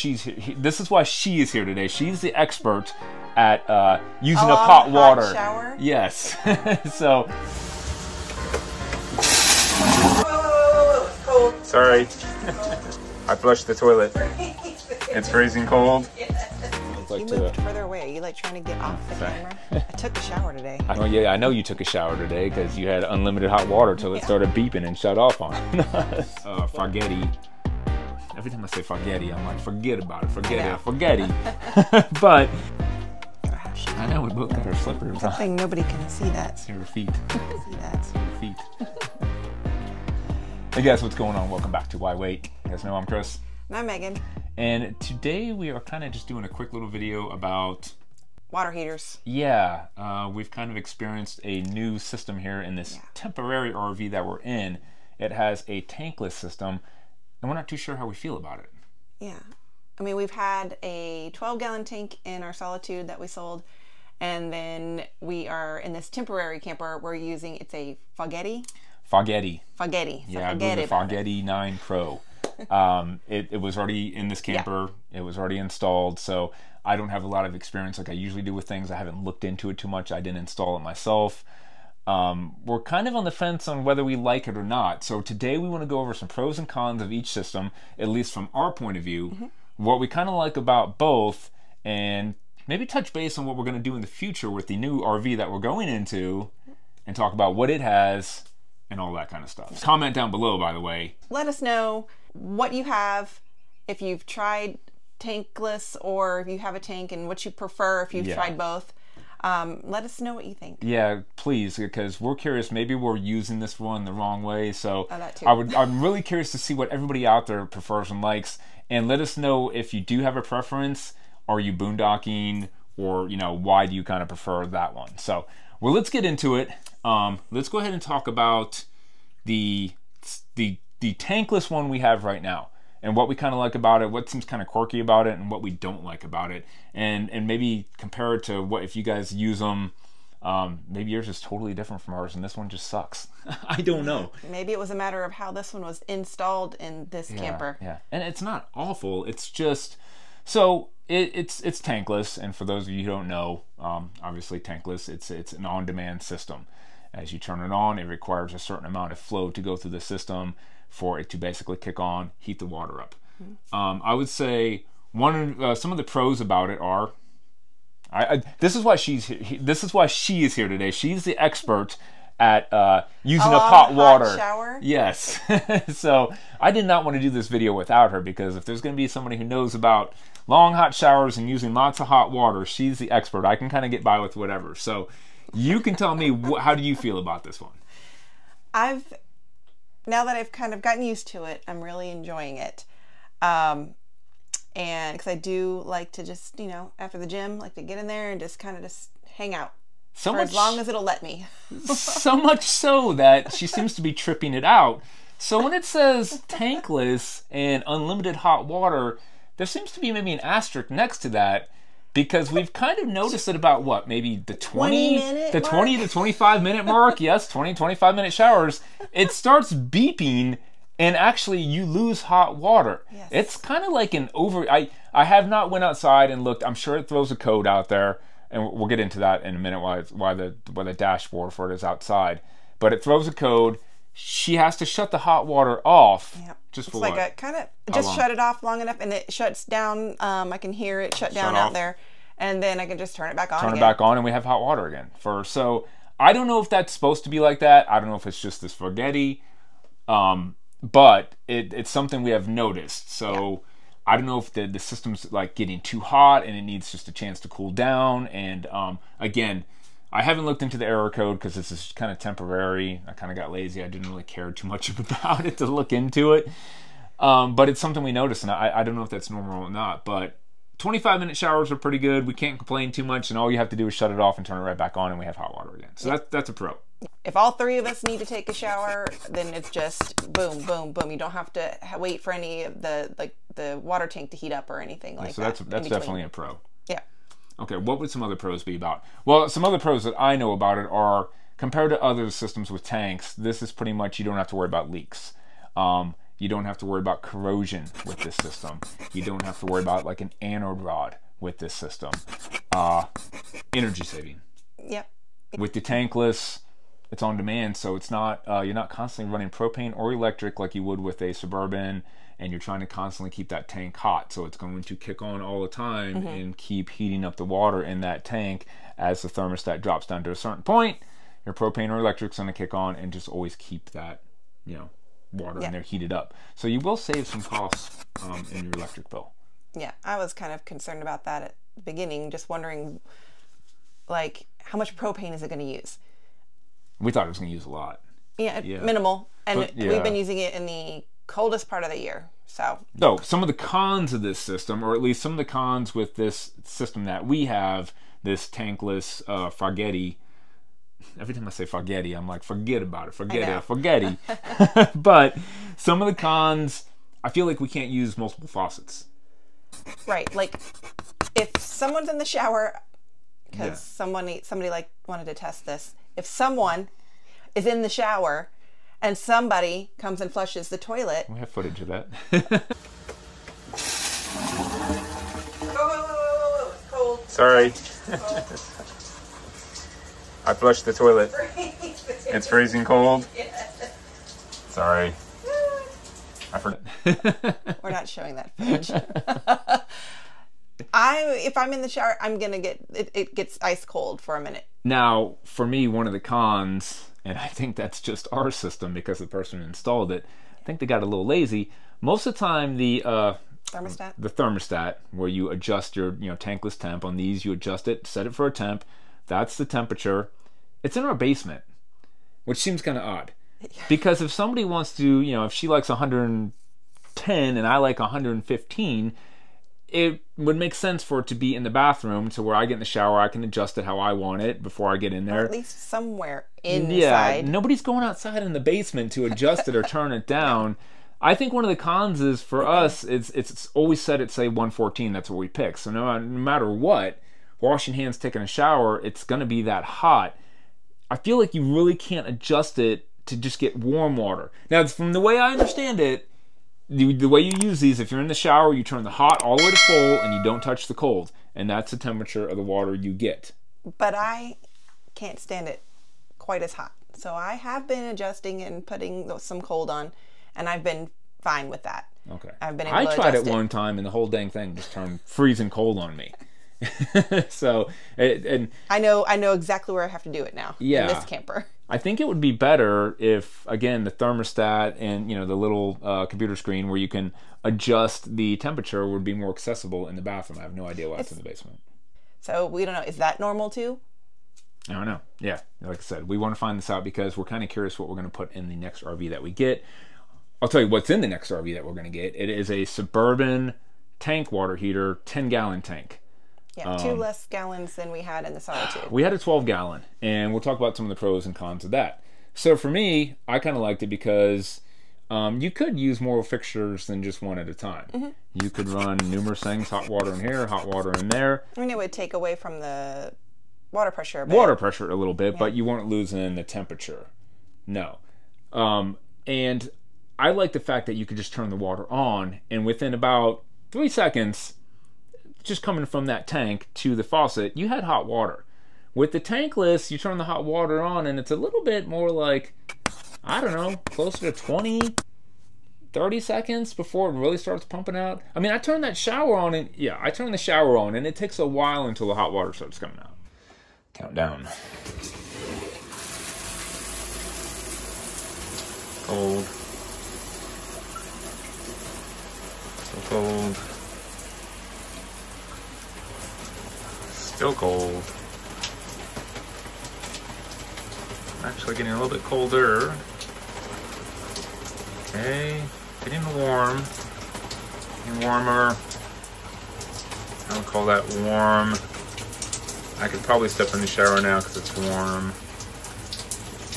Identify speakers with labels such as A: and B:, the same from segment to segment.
A: she's here. This is why she is here today. She's the expert at using up hot water.
B: Hot shower?
A: Yes. So.
B: Cold.
A: Sorry. I flushed the toilet. It's freezing cold.
B: You moved further away. Are you like trying to get off the camera? I took a shower today.
A: Yeah, I know you took a shower today because you had unlimited hot water till it started beeping and shut off on it. Spaghetti. Every time I say spaghetti, I'm like, forget about it, forget it, spaghetti. But I know we both got our slippers on.
B: I think nobody can see that.
A: See her feet.
B: See that.
A: See her feet. Hey guys, what's going on? Welcome back to Why Wait. You guys know I'm Chris.
B: And I'm Megan.
A: And today we are kind of just doing a quick little video about
B: water heaters.
A: Yeah, we've kind of experienced a new system here in this temporary RV that we're in. It has a tankless system, and we're not too sure how we feel about it.
B: Yeah. I mean, we've had a 12-gallon tank in our Solitude that we sold, and then we are in this temporary camper we're using. It's a Foggetti.
A: Yeah, I believe the Foggetti 9 Pro. It was already in this camper. Yeah. It was already installed, so I don't have a lot of experience like I usually do with things. I haven't looked into it too much. I didn't install it myself. We're kind of on the fence on whether we like it or not. So today we want to go over some pros and cons of each system, at least from our point of view, what we kind of like about both, and maybe touch base on what we're going to do in the future with the new RV that we're going into, and talk about what it has and all that kind of stuff. Comment down below, by the way.
B: Let us know what you have, if you've tried tankless or if you have a tank, and what you prefer if you've tried both. Let us know what you think.
A: Yeah, please, because we're curious. Maybe we're using this one the wrong way. So
B: that too.
A: I'm really curious to see what everybody out there prefers and likes, and let us know if you do have a preference. Are you boondocking, or why do you kind of prefer that one? So, well, let's get into it. Let's go ahead and talk about the tankless one we have right now, and what we kind of like about it, what seems kind of quirky about it, and what we don't like about it, and maybe compare it to what if you guys use them. Maybe yours is totally different from ours, and this one just sucks. I don't know.
B: Maybe it was a matter of how this one was installed in this camper.
A: Yeah, and it's not awful. It's just so it's tankless, and for those of you who don't know, obviously tankless, it's an on-demand system. As you turn it on, it requires a certain amount of flow to go through the system for it to basically kick on, heat the water up. I would say some of the pros about it are, this is why she is here today. She's the expert at using up hot water.
B: Hot shower?
A: Yes. So I did not want to do this video without her, because if there's going to be somebody who knows about long hot showers and using lots of hot water, she's the expert. I can kind of get by with whatever. So you can tell me, how do you feel about this one?
B: Now that I've kind of gotten used to it, I'm really enjoying it. And because I do like to just, after the gym, like to get in there and just kind of just hang out for as long as it'll let me.
A: So much so that she seems to be tripping it out. So when it says tankless and unlimited hot water, there seems to be maybe an asterisk next to that, because we've kind of noticed it about what, maybe the 20 to 25 minute mark. Yes, 20-25 minute showers. It starts beeping, and actually you lose hot water.
B: Yes.
A: It's kind of like an I have not went outside and looked. I'm sure it throws a code out there, and we'll get into that in a minute why the dashboard for it is outside. But it throws a code. She has to shut the hot water off.
B: Yep.
A: Just for
B: it's like a kind of just shut it off long enough, and it shuts down. I can hear it shut down out there, and then I can just turn it back on.
A: Turn it back on, and we have hot water again. So I don't know if that's supposed to be like that. I don't know if it's just this spaghetti, but it's something we have noticed. So I don't know if the system's like getting too hot and it needs just a chance to cool down. And again, I haven't looked into the error code because this is kind of temporary. I kind of got lazy. I didn't really care too much about it to look into it. But it's something we noticed, and I don't know if that's normal or not. But 25-minute showers are pretty good. We can't complain too much, and all you have to do is shut it off and turn it right back on, and we have hot water again. So that's a pro.
B: If all three of us need to take a shower, then it's just boom, boom, boom. You don't have to wait for any of the water tank to heat up or anything like that.
A: So that's definitely a pro.
B: Yeah.
A: Okay, what would some other pros be about? Well, some other pros that I know about it are, compared to other systems with tanks, this is pretty much, you don't have to worry about leaks. You don't have to worry about corrosion with this system. You don't have to worry about like an anode rod with this system. Energy saving.
B: Yep.
A: With the tankless, it's on demand, so it's not you're not constantly running propane or electric like you would with a Suburban, and you're trying to constantly keep that tank hot. So it's going to kick on all the time and keep heating up the water in that tank. As the thermostat drops down to a certain point, your propane or electric's going to kick on and just always keep that, you know, water in there heated up. So you will save some costs in your electric bill.
B: Yeah, I was kind of concerned about that at the beginning, just wondering, like, how much propane is it going to use?
A: We thought it was going to use a lot.
B: Yeah, minimal. And we've been using it in the coldest part of the year. So
A: some of the cons of this system, or at least some of the cons with this system that we have, this tankless Fargetti. Every time I say Fargetti, I'm like, forget about it. Fargetti. But some of the cons, I feel like we can't use multiple faucets.
B: Right. Like, if someone's in the shower, because somebody like wanted to test this, if someone is in the shower and somebody comes and flushes the toilet.
A: We have footage of that.
B: Whoa, it's cold.
A: Sorry. I flushed the toilet. It's freezing cold. Sorry. I forgot.
B: We're not showing that footage. If I'm in the shower, I'm gonna get it gets ice cold for a minute.
A: Now, for me, one of the cons, and I think that's just our system because the person who installed it, I think they got a little lazy. Most of the time, the thermostat, where you adjust your tankless temp on these, you adjust it, set it for a temp. That's the temperature. It's in our basement, which seems kind of odd. Because if somebody wants to, if she likes 110 and I like 115, it would make sense for it to be in the bathroom, to where I get in the shower, I can adjust it how I want it before I get in there.
B: Or at least somewhere inside.
A: Yeah, nobody's going outside in the basement to adjust it or turn it down. I think one of the cons is for us, it's always set at, say, 114. That's what we pick. So no matter what, washing hands, taking a shower, it's going to be that hot. I feel like you really can't adjust it to just get warm water. Now, from the way I understand it, the way you use these, if you're in the shower, you turn the hot all the way to full and you don't touch the cold. And that's the temperature of the water you get.
B: But I can't stand it quite as hot. So I have been adjusting and putting some cold on, and I've been fine with that.
A: Okay.
B: I've been able to
A: tried it
B: adjust
A: one time and the whole dang thing just turned freezing cold on me. So, and
B: I know exactly where I have to do it now in this camper.
A: I think it would be better if, again, the thermostat and the little computer screen where you can adjust the temperature would be more accessible in the bathroom. I have no idea why it's in the basement.
B: So we don't know. Is that normal too?
A: I don't know. Yeah, like I said, we want to find this out because we're kind of curious what we're going to put in the next RV that we get. I'll tell you what's in the next RV that we're going to get. It is a Suburban tank water heater, 10-gallon tank.
B: Yeah, 2 less gallons than we had in the Solitude.
A: We had a 12-gallon, and we'll talk about some of the pros and cons of that. So for me, I kind of liked it because you could use more fixtures than just one at a time. Mm-hmm. You could run numerous things, hot water in here, hot water in there.
B: I mean, it would take away from the water pressure a bit.
A: Water pressure a little bit, but you weren't losing the temperature. No. And I like the fact that you could just turn the water on, and within about 3 seconds, just coming from that tank to the faucet, you had hot water. With the tankless, you turn the hot water on, and it's a little bit more like, I don't know, closer to 20, 30 seconds before it really starts pumping out. I mean, I turned that shower on, and I turned the shower on, and it takes a while until the hot water starts coming out. Countdown. Cold. So cold. Still cold. Actually getting a little bit colder. Okay, getting warm. Getting warmer. I don't call that warm. I could probably step in the shower now because it's warm.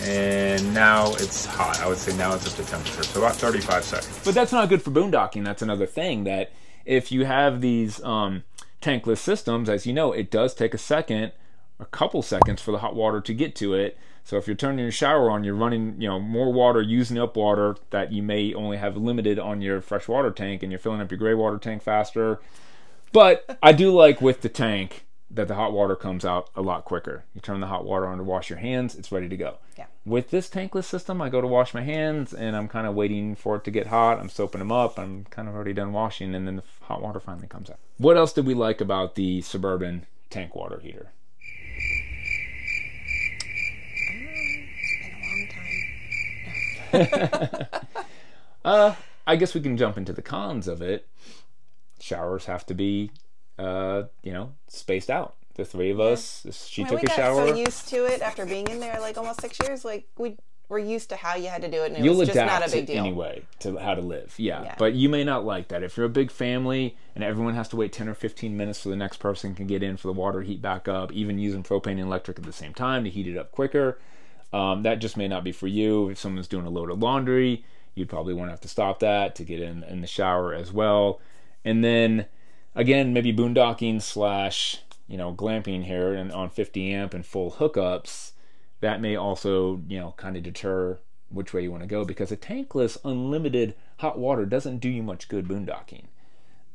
A: And now it's hot. I would say now it's up to temperature, so about 35 seconds. But that's not good for boondocking. That's another thing, that if you have these tankless systems, as you know, it does take a second a couple seconds for the hot water to get to it. So if you're turning your shower on, you're running, more water, using up water that you may only have limited on your fresh water tank, and you're filling up your gray water tank faster. But I do like with the tank that the hot water comes out a lot quicker. You turn the hot water on to wash your hands, it's ready to go.
B: Yeah.
A: With this tankless system, I go to wash my hands, and I'm kind of waiting for it to get hot. I'm soaping them up. I'm kind of already done washing, and then the hot water finally comes out. What else did we like about the Suburban tank water heater?
B: It's been a long time.
A: I guess we can jump into the cons of it. Showers have to be, spaced out. The three of us, she took a shower.
B: We got so used to it after being in there like almost 6 years. Like we're used to how you had to do it, and it was just not a big deal.
A: Anyway to how to live. Yeah. But you may not like that. If you're a big family and everyone has to wait 10 or 15 minutes so the next person can get in for the water to heat back up, even using propane and electric at the same time to heat it up quicker, that just may not be for you. If someone's doing a load of laundry, you'd probably want to have to stop that to get in the shower as well. And then again, maybe boondocking / glamping here and on 50 amp and full hookups, that may also, kind of deter which way you want to go, because a tankless unlimited hot water doesn't do you much good boondocking.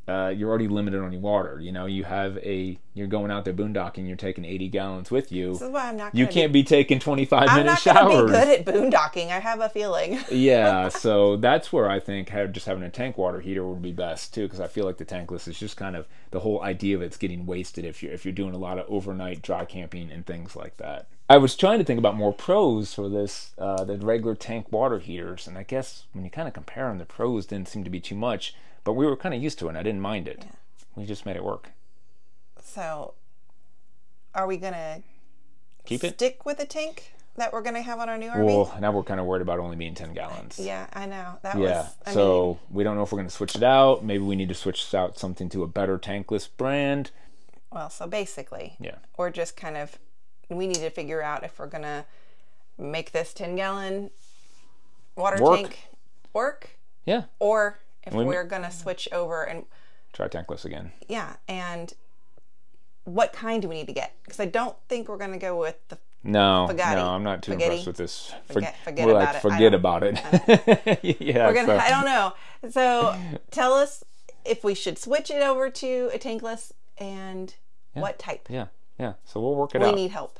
A: You're already limited on your water. You're going out there boondocking, you're taking 80 gallons with you.
B: This is why I'm not
A: You can't be taking 25-minute showers.
B: I'm not going to be good at boondocking, I have a feeling.
A: Yeah, so that's where I think just having a tank water heater would be best too, because I feel like the tankless is just kind of the whole idea of it's getting wasted if you're doing a lot of overnight dry camping and things like that. I was trying to think about more pros for this, the regular tank water heaters, and I guess when you kind of compare them, the pros didn't seem to be too much, but we were kind of used to it, and I didn't mind it. Yeah. We just made it work.
B: So, are we going to stick with a tank that we're going to have on our new RV?
A: Well, now we're kind of worried about only being 10 gallons.
B: Yeah, I know.
A: We don't know if we're going to switch it out. Maybe we need to switch out something to a better tankless brand.
B: Well, so basically, we're just kind of, we need to figure out if we're going to make this 10-gallon water tank work.
A: Yeah.
B: Or if we're going to switch over and
A: try tankless again.
B: Yeah. And what kind do we need to get? Because I don't think we're going to go with the spaghetti.
A: No, I'm not too impressed with this.
B: Forget about it.
A: Forget about it. Yeah.
B: I don't know. So tell us if we should switch it over to a tankless and what type.
A: Yeah. So we'll work it out.
B: We need help.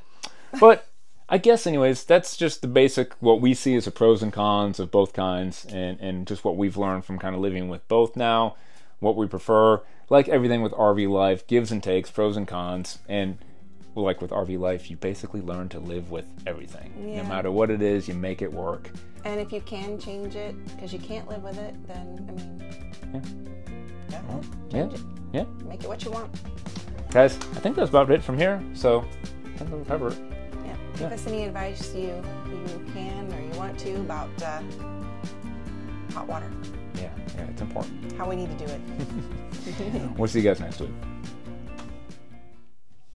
A: But I guess anyways, that's just the basic, what we see as the pros and cons of both kinds, and just what we've learned from kind of living with both now, what we prefer. Like everything with RV life, gives and takes, pros and cons, and like with RV life, you basically learn to live with everything. No matter what it is, you make it work.
B: And if you can change it, because you can't live with it, then, go ahead, change it.
A: Yeah.
B: Make it what you want.
A: Guys, I think that's about it from here, so I think we'll cover it.
B: Give us any advice you can or you want to about hot water.
A: Yeah, it's important.
B: How we need to do it.
A: We'll see you guys next week.